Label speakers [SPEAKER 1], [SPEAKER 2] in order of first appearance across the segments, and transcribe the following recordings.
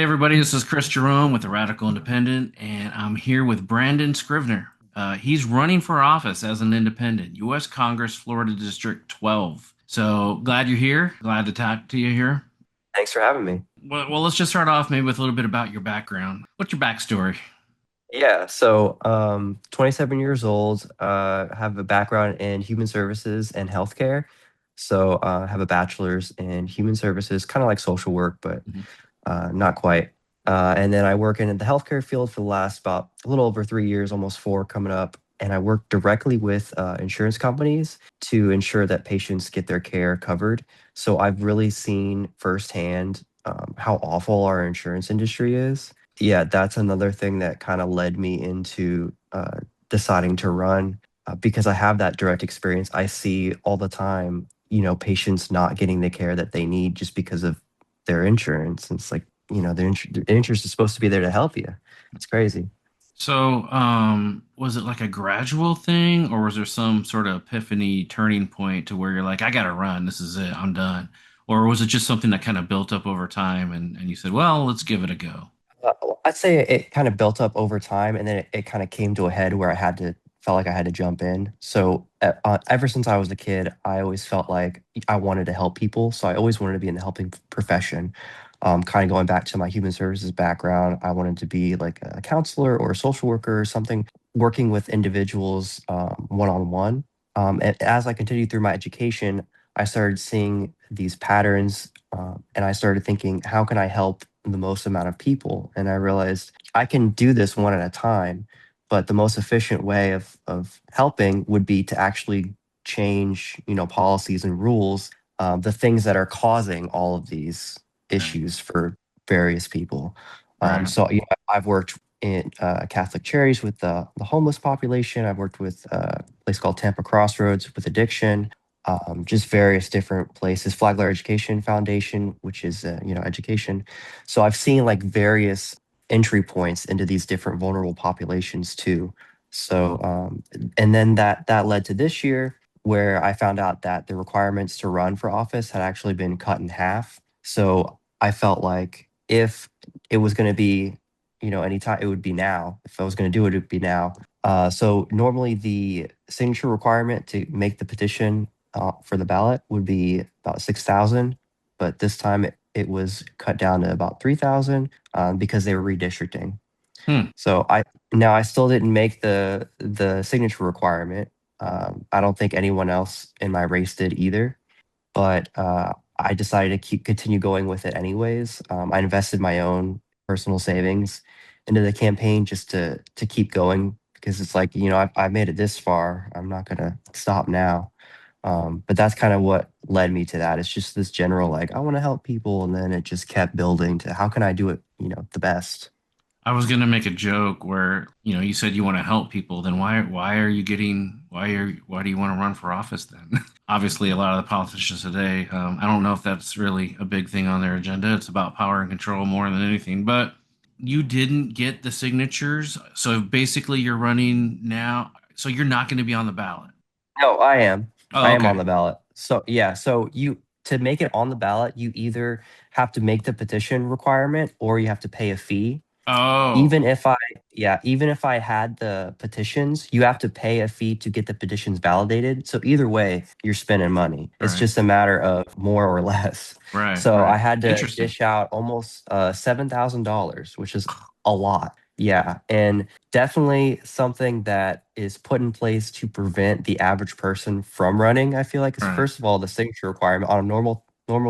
[SPEAKER 1] Hey everybody, this is Chris Jerome with the Radical Independent, and I'm here with Branden Scrivener. He's running for office as an independent, U.S. Congress, Florida District 12. So glad you're here. Glad to talk to you here.
[SPEAKER 2] Thanks for having me.
[SPEAKER 1] Well, let's just start off maybe with a little bit about your background. What's your backstory?
[SPEAKER 2] 27 years old, have a background in human services and healthcare. Have a bachelor's in human services, kind of like social work, but
[SPEAKER 1] Mhm.
[SPEAKER 2] not quite. And then I work in the healthcare field for the last about a little over 3 years, almost four coming up. And I work directly with insurance companies to ensure that patients get their care covered. So I've really seen firsthand how awful our insurance industry is. Yeah, that's another thing that kind of led me into deciding to run because I have that direct experience. I see all the time, patients not getting the care that they need just because of their insurance. And it's like, the insurance is supposed to be there to help you. It's crazy.
[SPEAKER 1] So, was it like a gradual thing, or was there some sort of epiphany turning point to where you're like, I gotta run, this is it, I'm done? Or was it just something that kind of built up over time and you said, well, let's give it a go?
[SPEAKER 2] I'd say it kind of built up over time, and then it kind of came to a head where felt like I had to jump in. Ever since I was a kid, I always felt like I wanted to help people. So I always wanted to be in the helping profession. Kind of going back to my human services background, I wanted to be like a counselor or a social worker or something, working with individuals one on one. And as I continued through my education, I started seeing these patterns, and I started thinking, how can I help the most amount of people? And I realized I can do this one at a time, but the most efficient way of helping would be to actually change, policies and rules, the things that are causing all of these
[SPEAKER 1] Right.
[SPEAKER 2] issues for various people.
[SPEAKER 1] Right.
[SPEAKER 2] I've worked in Catholic charities with the homeless population. I've worked with a place called Tampa Crossroads with addiction, just various different places. Flagler Education Foundation, which is education. So I've seen like various entry points into these different vulnerable populations too. And then that led to this year where I found out that the requirements to run for office had actually been cut in half. So I felt like if it was going to be, anytime, it would be now. If I was going to do it, it would be now. So normally the signature requirement to make the petition for the ballot would be about 6,000, but this time it was cut down to about 3,000 because they were redistricting.
[SPEAKER 1] Hmm.
[SPEAKER 2] So I still didn't make the signature requirement. I don't think anyone else in my race did either, but I decided to continue going with it anyways. I invested my own personal savings into the campaign just to keep going because it's like, I've made it this far. I'm not gonna stop now. But that's kind of what led me to that. It's just this general like I want to help people, and then it just kept building to how can I do it, the best.
[SPEAKER 1] I was gonna make a joke where, you said you want to help people, then why are you getting why do you want to run for office then? Obviously, a lot of the politicians today, I don't know if that's really a big thing on their agenda. It's about power and control more than anything. But you didn't get the signatures, so basically you're running now. So you're not going to be on the ballot.
[SPEAKER 2] No, I am. I
[SPEAKER 1] Oh,
[SPEAKER 2] am on
[SPEAKER 1] okay.
[SPEAKER 2] the ballot. So yeah, so you to make it on the ballot, you either have to make the petition requirement or you have to pay a fee.
[SPEAKER 1] Oh,
[SPEAKER 2] Even if I, yeah, even if I had the petitions, you have to pay a fee to get the petitions validated. So either way, you're spending money. It's
[SPEAKER 1] right,
[SPEAKER 2] just a matter of more or less.
[SPEAKER 1] right,
[SPEAKER 2] So I
[SPEAKER 1] right.
[SPEAKER 2] had to
[SPEAKER 1] Interesting.
[SPEAKER 2] dish out almost $7,000, which is a lot. Yeah, and definitely something that is put in place to prevent the average person from running. I feel like is
[SPEAKER 1] Right.
[SPEAKER 2] first of all the signature requirement on a normal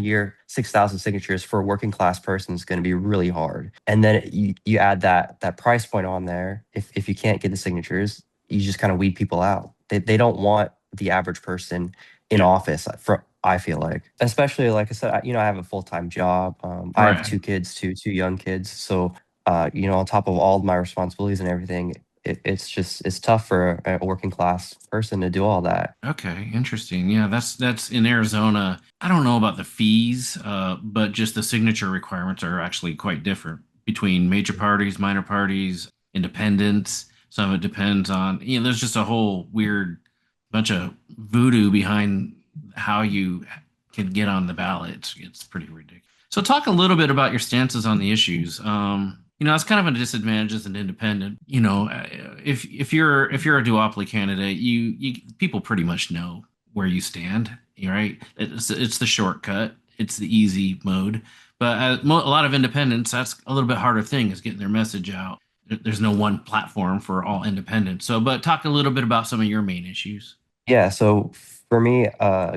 [SPEAKER 2] year, 6,000 signatures for a working class person is going to be really hard. And then you add that price point on there. If you can't get the signatures, you just kind of weed people out. They don't want the average person in
[SPEAKER 1] Yeah.
[SPEAKER 2] office. I feel like, especially like I said, I have a full time job. I have
[SPEAKER 1] Right.
[SPEAKER 2] two kids, two young kids. So, on top of all of my responsibilities and everything, it's tough for a working class person to do all that.
[SPEAKER 1] Okay, interesting. Yeah, that's in Arizona. I don't know about the fees, but just the signature requirements are actually quite different between major parties, minor parties, independents. Some of it depends on, there's just a whole weird bunch of voodoo behind how you can get on the ballot. It's pretty ridiculous. So talk a little bit about your stances on the issues. It's kind of a disadvantage as an independent. If you're a duopoly candidate, you people pretty much know where you stand, right? It's the shortcut, it's the easy mode. But a lot of independents, that's a little bit harder thing is getting their message out. There's no one platform for all independents. So, but talk a little bit about some of your main issues.
[SPEAKER 2] Yeah, so for me,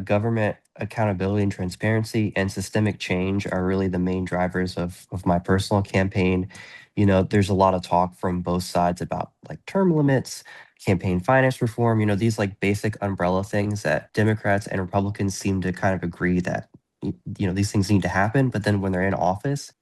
[SPEAKER 2] government accountability and transparency and systemic change are really the main drivers of my personal campaign. There's a lot of talk from both sides about like term limits, campaign finance reform, these like basic umbrella things that Democrats and Republicans seem to kind of agree that these things need to happen, but then when they're in office,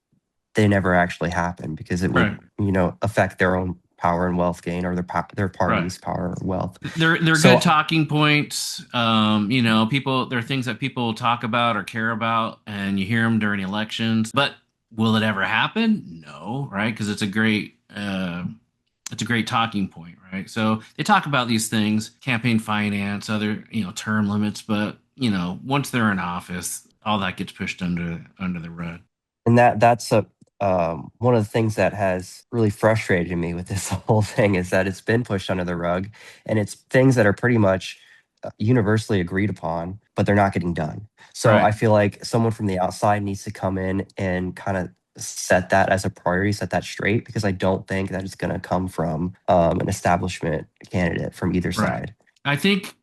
[SPEAKER 2] they never actually happen because it would,
[SPEAKER 1] Right,
[SPEAKER 2] affect their own power and wealth gain or their
[SPEAKER 1] right.
[SPEAKER 2] party's power and wealth.
[SPEAKER 1] They're good
[SPEAKER 2] So
[SPEAKER 1] talking points. People, they're things that people talk about or care about, and you hear them during elections. But will it ever happen? No, right? Because it's a great talking point, right? So they talk about these things, campaign finance, other term limits, but once they're in office, all that gets pushed under the rug.
[SPEAKER 2] And that's a one of the things that has really frustrated me with this whole thing is that it's been pushed under the rug, and it's things that are pretty much universally agreed upon, but they're not getting done. So
[SPEAKER 1] Right,
[SPEAKER 2] I feel like someone from the outside needs to come in and kind of set that as a priority, set that straight, because I don't think that it's going to come from an establishment candidate from either
[SPEAKER 1] right.
[SPEAKER 2] side.
[SPEAKER 1] I think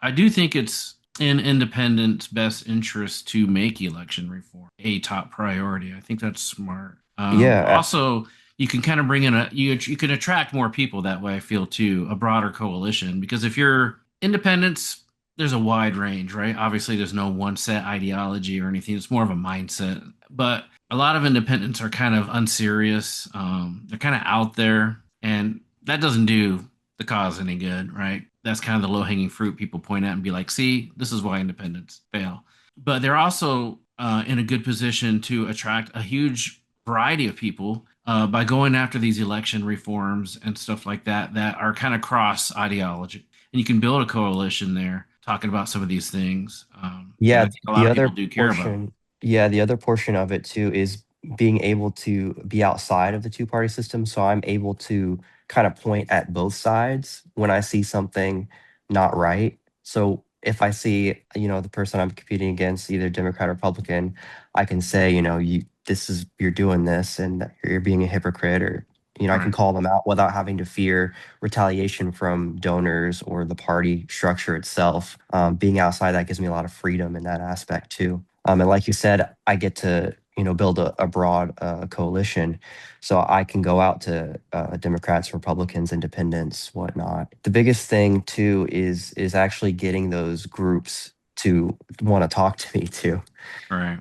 [SPEAKER 1] I do think it's in independents' best interest to make election reform a top priority. I think that's smart.
[SPEAKER 2] Yeah,
[SPEAKER 1] Also, you can kind of bring in you can attract more people that way. I feel too a broader coalition because if you're independents, there's a wide range, right? Obviously, there's no one set ideology or anything. It's more of a mindset. But a lot of independents are kind of unserious. They're kind of out there, and that doesn't do the cause any good, right? That's kind of the low hanging fruit people point at and be like, see, this is why independents fail. But they're also in a good position to attract a huge variety of people by going after these election reforms and stuff like that that are kind of cross ideology. And you can build a coalition there talking about some of these things that I
[SPEAKER 2] Yeah,
[SPEAKER 1] think a lot
[SPEAKER 2] the
[SPEAKER 1] of people
[SPEAKER 2] other
[SPEAKER 1] do care about.
[SPEAKER 2] portion, yeah, the other portion of it too is being able to be outside of the two-party system. So I'm able to kind of point at both sides when I see something not right. So if I see, the person I'm competing against, either Democrat or Republican, I can say, you're doing this and that you're being a hypocrite, or, I can
[SPEAKER 1] Right.
[SPEAKER 2] call them out without having to fear retaliation from donors or the party structure itself. Being outside, that gives me a lot of freedom in that aspect too. And like you said, I get to build a broad coalition, so I can go out to Democrats, Republicans, Independents, whatnot. The biggest thing too is actually getting those groups to want to talk to me too.
[SPEAKER 1] Right.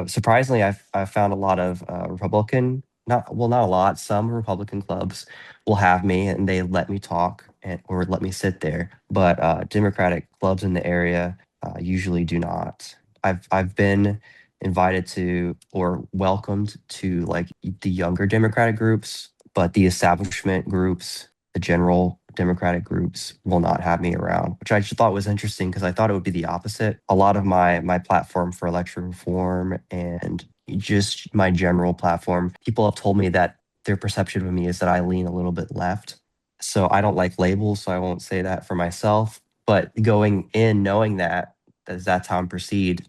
[SPEAKER 2] Surprisingly, I've found a lot of Republican, not a lot, some Republican clubs will have me and they let me talk or let me sit there. But Democratic clubs in the area usually do not. I've been invited to or welcomed to like the younger Democratic groups, but the establishment groups, the general Democratic groups will not have me around, which I just thought was interesting because I thought it would be the opposite. A lot of my platform for election reform and just my general platform, people have told me that their perception of me is that I lean a little bit left. So I don't like labels, so I won't say that for myself. But going in knowing that, that's how I'm perceived,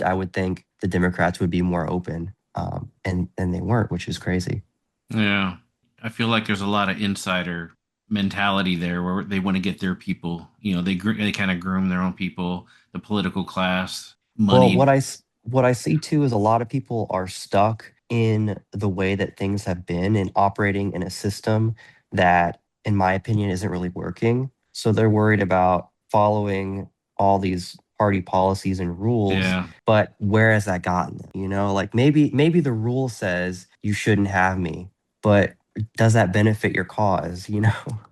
[SPEAKER 2] I would think the Democrats would be more open. And they weren't, which is crazy.
[SPEAKER 1] Yeah. I feel like there's a lot of insider mentality there where they want to get their people. They kind of groom their own people, the political class,
[SPEAKER 2] Well,
[SPEAKER 1] moneyed.
[SPEAKER 2] what I see too is a lot of people are stuck in the way that things have been and operating in a system that, in my opinion, isn't really working. So they're worried about following all these party policies and rules,
[SPEAKER 1] Yeah.
[SPEAKER 2] but where has that gotten them? Like maybe the rule says you shouldn't have me, but does that benefit your cause?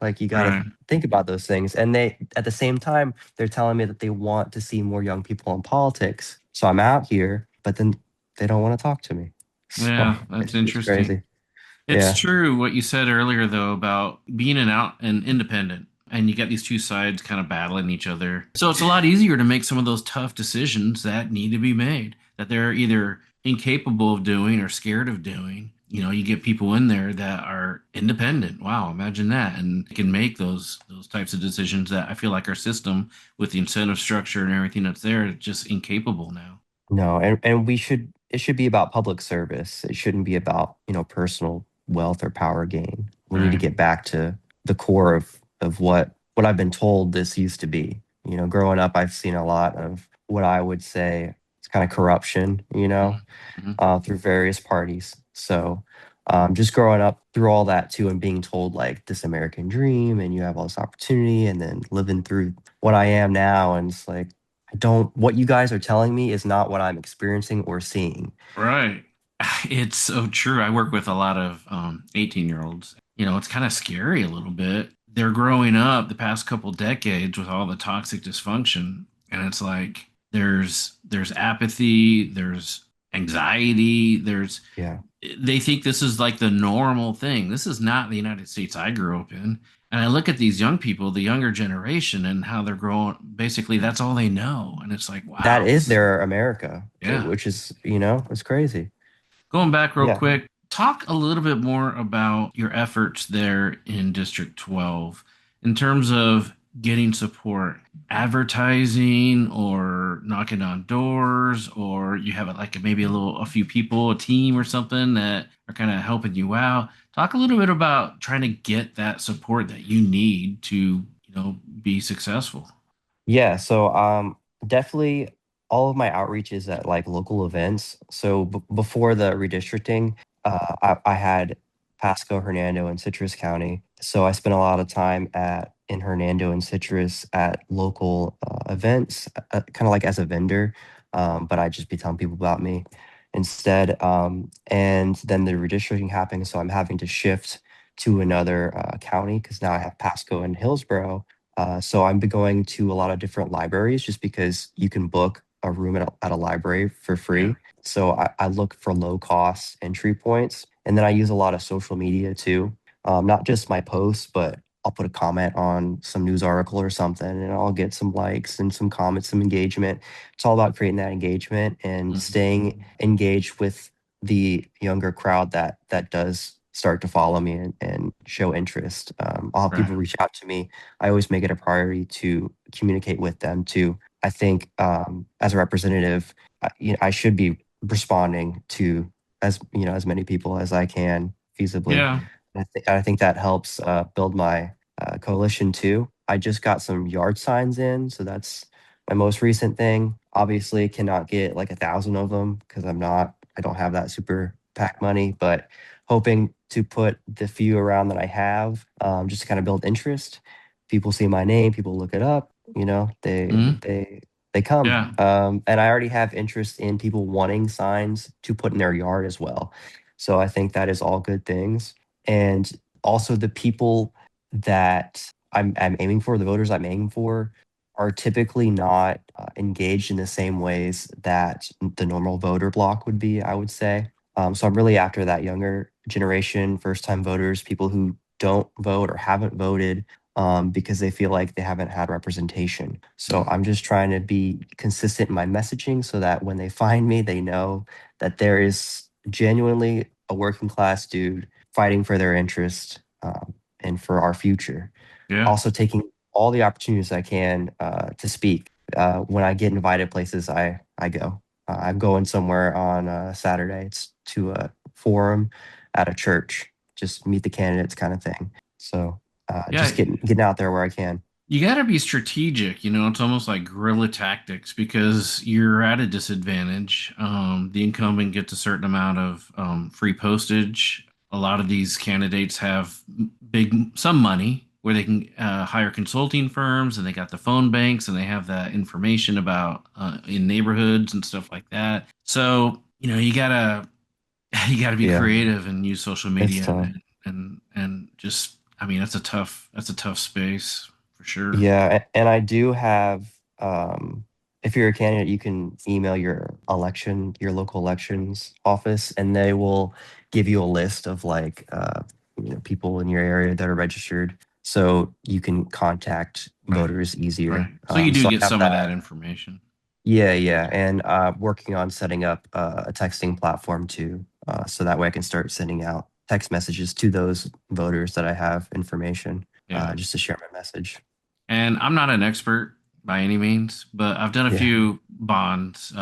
[SPEAKER 2] Like you got to
[SPEAKER 1] Right.
[SPEAKER 2] think about those things. And they, at the same time, they're telling me that they want to see more young people in politics. So I'm out here, but then they don't want to talk to me. So
[SPEAKER 1] Yeah, that's
[SPEAKER 2] it's
[SPEAKER 1] interesting.
[SPEAKER 2] crazy.
[SPEAKER 1] It's
[SPEAKER 2] Yeah.
[SPEAKER 1] true what you said earlier though about being an independent and you got these two sides kind of battling each other. So it's a lot easier to make some of those tough decisions that need to be made. that they're either incapable of doing or scared of doing. You get people in there that are independent. Wow, imagine that, and can make those types of decisions that I feel like our system, with the incentive structure and everything that's there, is just incapable now.
[SPEAKER 2] No, and it should be about public service. It shouldn't be about, personal wealth or power gain. We need to
[SPEAKER 1] Right.
[SPEAKER 2] get back to the core of what I've been told this used to be. Growing up, I've seen a lot of what I would say is kind of corruption,
[SPEAKER 1] Mm-hmm.
[SPEAKER 2] through various parties. So, just growing up through all that too, and being told like this American dream, and you have all this opportunity, and then living through what I am now, and it's like I don't. What you guys are telling me is not what I'm experiencing or seeing.
[SPEAKER 1] Right. It's so true. I work with a lot of 18-year-olds. It's kind of scary a little bit. They're growing up the past couple decades with all the toxic dysfunction, and it's like there's apathy, there's anxiety, there's
[SPEAKER 2] Yeah,
[SPEAKER 1] they think this is like the normal thing. This is not the United States I grew up in. And I look at these young people, the younger generation, and how they're growing. Basically, that's all they know. And it's like,
[SPEAKER 2] that
[SPEAKER 1] wow,
[SPEAKER 2] is their America,
[SPEAKER 1] yeah.
[SPEAKER 2] which is, it's crazy.
[SPEAKER 1] Going back real
[SPEAKER 2] Yeah.
[SPEAKER 1] quick, talk a little bit more about your efforts there in District 12 in terms of getting support, advertising or knocking on doors, or you have like maybe a few people, a team or something that are kind of helping you out. Talk a little bit about trying to get that support that you need to, be successful.
[SPEAKER 2] Yeah, so definitely all of my outreach is at like local events. So before the redistricting, I had Pasco, Hernando, and Citrus County. So I spent a lot of time at in Hernando and Citrus at local events, kind of like as a vendor, but I just be telling people about me instead. And then the redistricting happened, so I'm having to shift to another county because now I have Pasco and Hillsborough. So I've been going to a lot of different libraries just because you can book a room at a library for
[SPEAKER 1] Yeah.
[SPEAKER 2] free. So I look for low cost entry points. And then I use a lot of social media too. Not just my posts, but I'll put a comment on some news article or something and I'll get some likes and some comments, some engagement. It's all about creating that engagement and
[SPEAKER 1] Mhm.
[SPEAKER 2] staying engaged with the younger crowd that does start to follow me and show interest. I'll have people
[SPEAKER 1] Right.
[SPEAKER 2] reach out to me. I always make it a priority to communicate with them too. I think as a representative, I should be responding to as many people as I can feasibly.
[SPEAKER 1] Yeah.
[SPEAKER 2] I think that helps build my coalition too. I just got some yard signs in, so that's my most recent thing. Obviously, cannot get like 1,000 of them because I don't have that super PAC money, but hoping to put the few around that I have, just to kind of build interest. People see my name, people look it up,
[SPEAKER 1] Mhm.
[SPEAKER 2] they come.
[SPEAKER 1] Yeah.
[SPEAKER 2] And I already have interest in people wanting signs to put in their yard as well. So I think that is all good things. And also the people that I'm aiming for, the voters I'm aiming for, are typically not engaged in the same ways that the normal voter block would be, I would say. So I'm really after that younger generation, first time voters, people who don't vote or haven't voted because they feel like they haven't had representation. So
[SPEAKER 1] Mhm.
[SPEAKER 2] I'm just trying to be consistent in my messaging so that when they find me, they know that there is genuinely a working class dude fighting for their interest and for our future.
[SPEAKER 1] Yeah.
[SPEAKER 2] Also taking all the opportunities I can to speak. When I get invited places, I go. I'm going somewhere on Saturday. It's to a forum at a church. Just meet the candidates, kind of thing. So just
[SPEAKER 1] Yeah.
[SPEAKER 2] getting out there where I can.
[SPEAKER 1] You got to be strategic. It's almost like guerrilla tactics because you're at a disadvantage. The incumbent gets a certain amount of free postage. A lot of these candidates have some money where they can hire consulting firms, and they got the phone banks, and they have that information about in neighborhoods and stuff like that. So you gotta be
[SPEAKER 2] Yeah,
[SPEAKER 1] creative and use social
[SPEAKER 2] it's
[SPEAKER 1] media
[SPEAKER 2] tough.
[SPEAKER 1] and just, I mean, that's a tough space for sure.
[SPEAKER 2] Yeah, and I do have if you're a candidate, you can email your local elections office, and they will give you a list of like people in your area that are registered, so you can contact
[SPEAKER 1] Right.
[SPEAKER 2] voters
[SPEAKER 1] Right.
[SPEAKER 2] easier.
[SPEAKER 1] So you do
[SPEAKER 2] So I
[SPEAKER 1] get
[SPEAKER 2] have
[SPEAKER 1] some of that
[SPEAKER 2] that.
[SPEAKER 1] information.
[SPEAKER 2] Yeah, and working on setting up a texting platform too, so that way I can start sending out text messages to those voters that I have information,
[SPEAKER 1] Yeah.
[SPEAKER 2] just to share my message.
[SPEAKER 1] And I'm not an expert by any means, but I've done a
[SPEAKER 2] Yeah.
[SPEAKER 1] few bonds,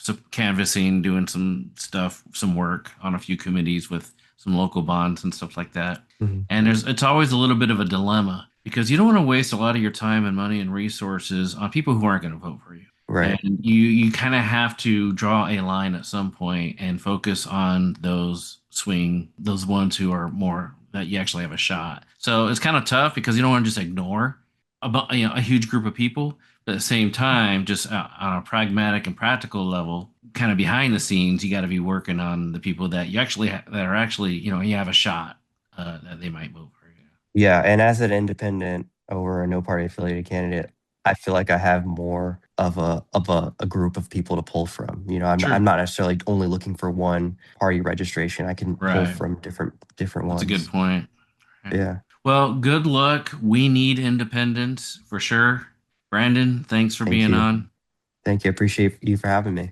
[SPEAKER 1] some canvassing, doing some stuff, some work on a few committees with some local bonds and stuff like that.
[SPEAKER 2] Mhm.
[SPEAKER 1] And it's always a little bit of a dilemma because you don't want to waste a lot of your time and money and resources on people who aren't going to vote for you. And
[SPEAKER 2] Right.
[SPEAKER 1] you kind of have to draw a line at some point and focus on those ones who are more that you actually have a shot. So it's kind of tough because you don't want to just ignore a huge group of people, but at the same time, just on a pragmatic and practical level, kind of behind the scenes, you got to be working on the people that that are actually you have a shot that they might vote for you.
[SPEAKER 2] Yeah, and as an independent or a no party affiliated candidate, I feel like I have more of a group of people to pull from. I'm
[SPEAKER 1] Sure.
[SPEAKER 2] not necessarily only looking for one party registration. I can pull
[SPEAKER 1] Right.
[SPEAKER 2] from different
[SPEAKER 1] That's a good
[SPEAKER 2] ones.
[SPEAKER 1] point. Right.
[SPEAKER 2] Yeah.
[SPEAKER 1] Well, good luck. We need independence for sure. Brandon, thanks for
[SPEAKER 2] Thank
[SPEAKER 1] being
[SPEAKER 2] you.
[SPEAKER 1] on.
[SPEAKER 2] Thank you. I appreciate you for having me.